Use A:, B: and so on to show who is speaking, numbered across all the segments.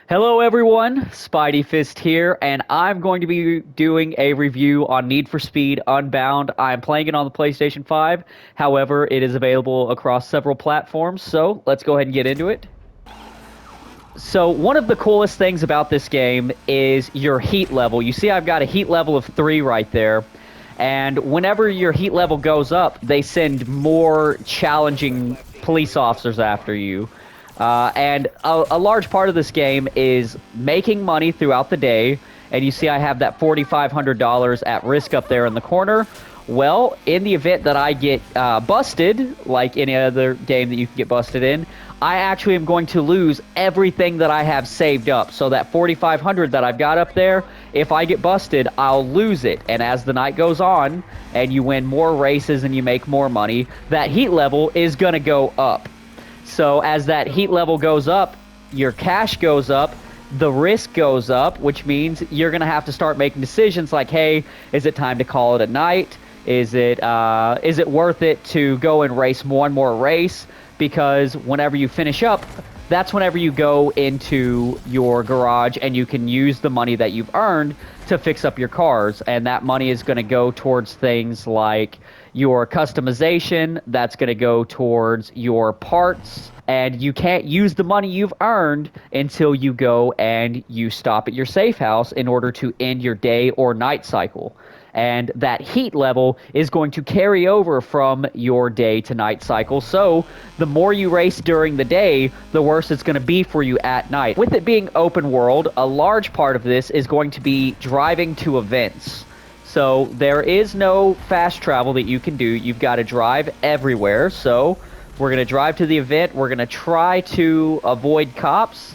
A: Hello everyone, Spidey Fist here, and I'm going to be doing a review on Need for Speed Unbound. I'm playing it on the PlayStation 5, however, it is available across several platforms, so let's go ahead and get into it. So one of the coolest things about this game is your heat level. You see I've got a heat level of 3 right there, and whenever your heat level goes up, they send more challenging police officers after you. And a large part of this game is making money throughout the day. And you see I have that $4,500 at risk up there in the corner. Well, in the event that I get busted, like any other game that you can get busted in, I actually am going to lose everything that I have saved up. So that 4,500 that I've got up there, if I get busted, I'll lose it. And as the night goes on and you win more races and you make more money, that heat level is going to go up. So as that heat level goes up, your cash goes up, the risk goes up, which means you're going to have to start making decisions like, hey, is it time to call it a night? Is it worth it to go and race one more race? Because whenever you finish up, that's whenever you go into your garage and you can use the money that you've earned to fix up your cars. And that money is going to go towards things like your customization, that's going to go towards your parts. And you can't use the money you've earned until you go and you stop at your safe house in order to end your day or night cycle. And that heat level is going to carry over from your day to night cycle. So the more you race during the day, the worse it's going to be for you at night. With it being open world, a large part of this is going to be driving to events. So there is no fast travel that you can do. You've got to drive everywhere. So we're going to drive to the event. We're going to try to avoid cops.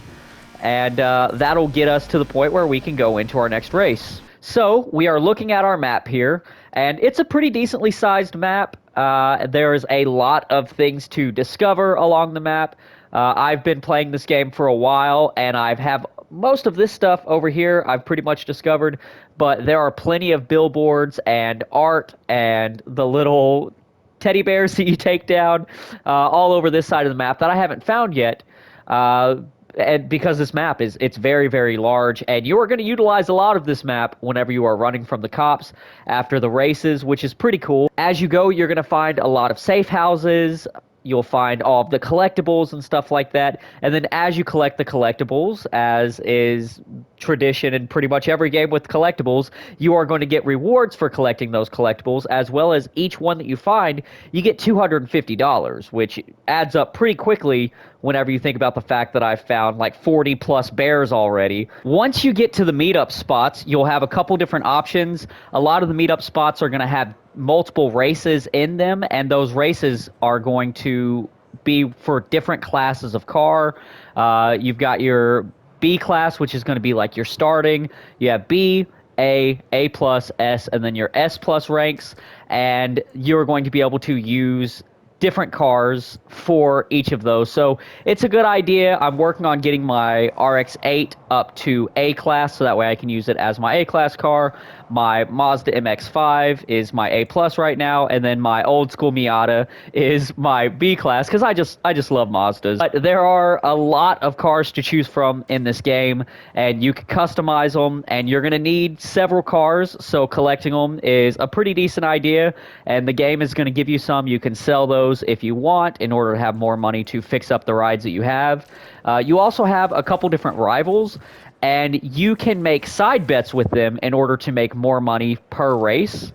A: And that'll get us to the point where we can go into our next race. So we are looking at our map here, and it's a pretty decently sized map. There's a lot of things to discover along the map. I've been playing this game for a while, and have most of this stuff over here I've pretty much discovered, but there are plenty of billboards and art and the little teddy bears that you take down all over this side of the map that I haven't found yet. And because this map it's very, very large, and you are going to utilize a lot of this map whenever you are running from the cops after the races, which is pretty cool. As you go, you're going to find a lot of safe houses. You'll find all of the collectibles and stuff like that. And then as you collect the collectibles, as is tradition in pretty much every game with collectibles, you are going to get rewards for collecting those collectibles, as well as each one that you find, you get $250, which adds up pretty quickly whenever you think about the fact that I've found like 40 plus bears already. Once you get to the meetup spots, you'll have a couple different options. A lot of the meetup spots are going to have multiple races in them, and those races are going to be for different classes of car. You've got your B class, which is going to be like your starting. You have B, A plus, S, and then your S plus ranks, and you're going to be able to use different cars for each of those. So it's a good idea. I'm working on getting my RX-8 up to A class, so that way I can use it as my A class car. My Mazda MX-5 is my A plus right now, and then my old school Miata is my B class, because I just love Mazdas. But there are a lot of cars to choose from in this game, and you can customize them, and you're going to need several cars, so collecting them is a pretty decent idea, and the game is going to give you some. You can sell those if you want in order to have more money to fix up the rides that you have. You also have a couple different rivals, and you can make side bets with them in order to make more money per race.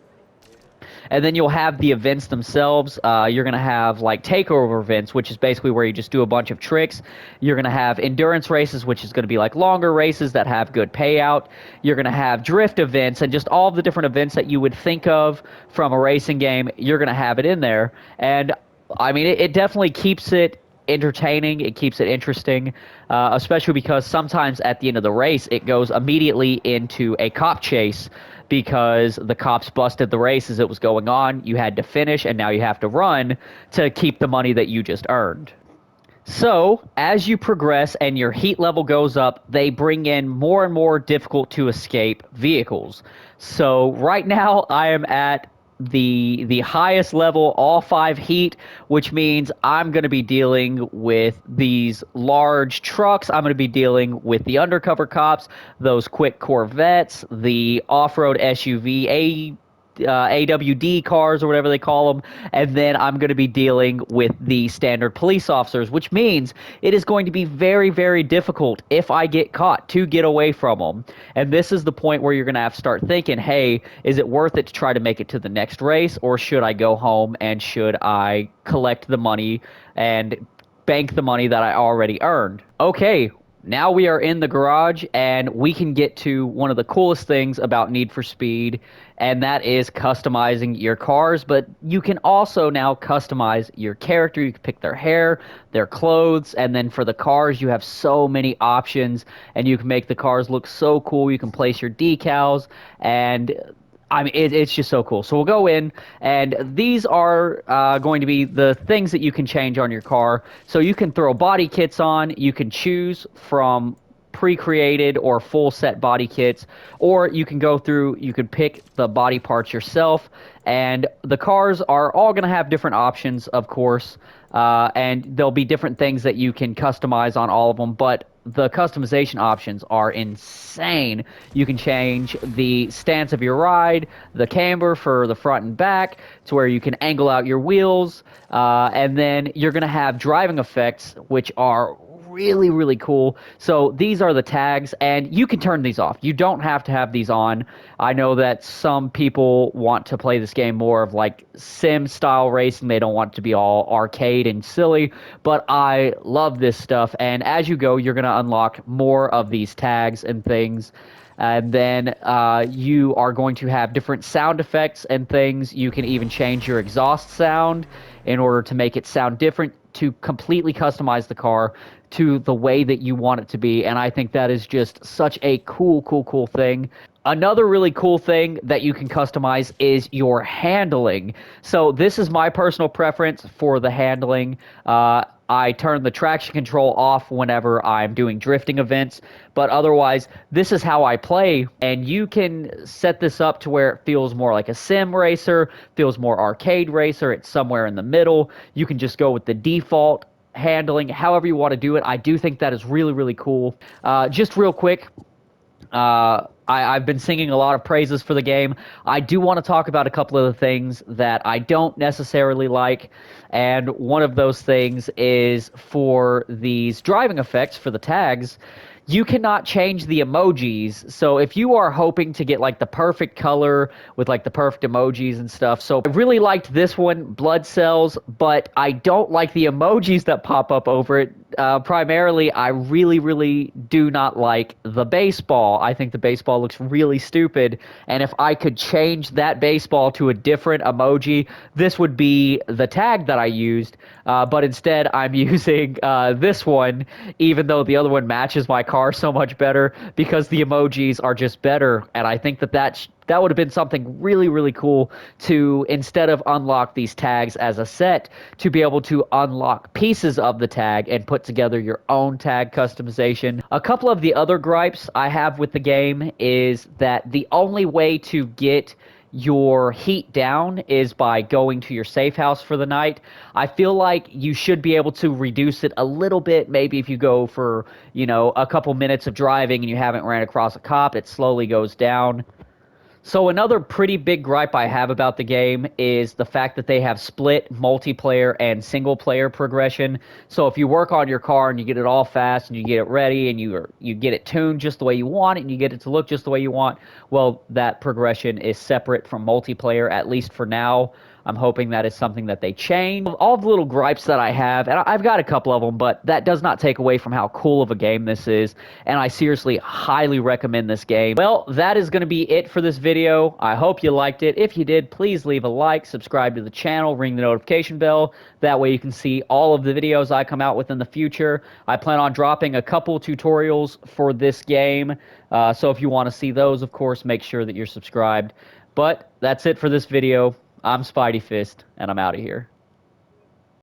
A: And then you'll have the events themselves. You're going to have like takeover events, which is basically where you just do a bunch of tricks. You're going to have endurance races, which is going to be like longer races that have good payout. You're going to have drift events, and just all of the different events that you would think of from a racing game, you're going to have it in there. And I mean, it definitely keeps it entertaining. It keeps it interesting, especially because sometimes at the end of the race, it goes immediately into a cop chase because the cops busted the race as it was going on. You had to finish, and now you have to run to keep the money that you just earned. So, as you progress and your heat level goes up, they bring in more and more difficult to escape vehicles. So, right now, I am at the highest level, all 5 heat, which means I'm going to be dealing with these large trucks. I'm going to be dealing with the undercover cops, those quick Corvettes, the off-road SUV, AWD cars or whatever they call them, and then I'm going to be dealing with the standard police officers, which means it is going to be very, very difficult if I get caught to get away from them. And this is the point where you're going to have to start thinking, hey, is it worth it to try to make it to the next race, or should I go home and should I collect the money and bank the money that I already earned? Okay, now we are in the garage and we can get to one of the coolest things about Need for Speed, and that is customizing your cars. But you can also now customize your character. You can pick their hair, their clothes, and then for the cars, you have so many options and you can make the cars look so cool. You can place your decals, and I mean, it's just so cool. So we'll go in, and these are going to be the things that you can change on your car. So you can throw body kits on. You can choose from pre-created or full set body kits, or you can go through, you can pick the body parts yourself, and the cars are all going to have different options, of course, and there'll be different things that you can customize on all of them, but the customization options are insane. You can change the stance of your ride, the camber for the front and back, to where you can angle out your wheels, and then you're going to have driving effects, which are really, really cool. So these are the tags, and you can turn these off. You don't have to have these on. I know that some people want to play this game more of like sim style racing. They don't want it to be all arcade and silly, but I love this stuff. And as you go, you're going to unlock more of these tags and things. And then you are going to have different sound effects and things. You can even change your exhaust sound in order to make it sound different, to completely customize the car to the way that you want it to be. And I think that is just such a cool, cool, cool thing. Another really cool thing that you can customize is your handling. So this is my personal preference for the handling. I turn the traction control off whenever I'm doing drifting events, but otherwise, this is how I play, and you can set this up to where it feels more like a sim racer, feels more arcade racer, it's somewhere in the middle. You can just go with the default handling, however you want to do it. I do think that is really, really cool. Just real quick, I've been singing a lot of praises for the game. I do want to talk about a couple of the things that I don't necessarily like, and one of those things is for these driving effects for the tags. You cannot change the emojis. So if you are hoping to get like the perfect color with like the perfect emojis and stuff. So I really liked this one, blood cells, but I don't like the emojis that pop up over it. Primarily, I really, really do not like the baseball. I think the baseball looks really stupid. And if I could change that baseball to a different emoji, this would be the tag that I used. But instead, I'm using this one, even though the other one matches my car so much better, because the emojis are just better. And I think that would have been something really, really cool to, instead of unlock these tags as a set, to be able to unlock pieces of the tag and put together your own tag customization. A couple of the other gripes I have with the game is that the only way to get your heat down is by going to your safe house for the night. I feel like you should be able to reduce it a little bit. Maybe if you go for, a couple minutes of driving and you haven't ran across a cop, it slowly goes down. So another pretty big gripe I have about the game is the fact that they have split multiplayer and single player progression. So if you work on your car and you get it all fast and you get it ready and you get it tuned just the way you want it and you get it to look just the way you want, well, that progression is separate from multiplayer, at least for now. I'm hoping that is something that they change. All the little gripes that I have, and I've got a couple of them, but that does not take away from how cool of a game this is, and I seriously highly recommend this game. Well, that is going to be it for this video. I hope you liked it. If you did, please leave a like, subscribe to the channel, ring the notification bell. That way you can see all of the videos I come out with in the future. I plan on dropping a couple tutorials for this game, so if you want to see those, of course, make sure that you're subscribed. But that's it for this video. I'm Spidey Fist, and I'm out of here.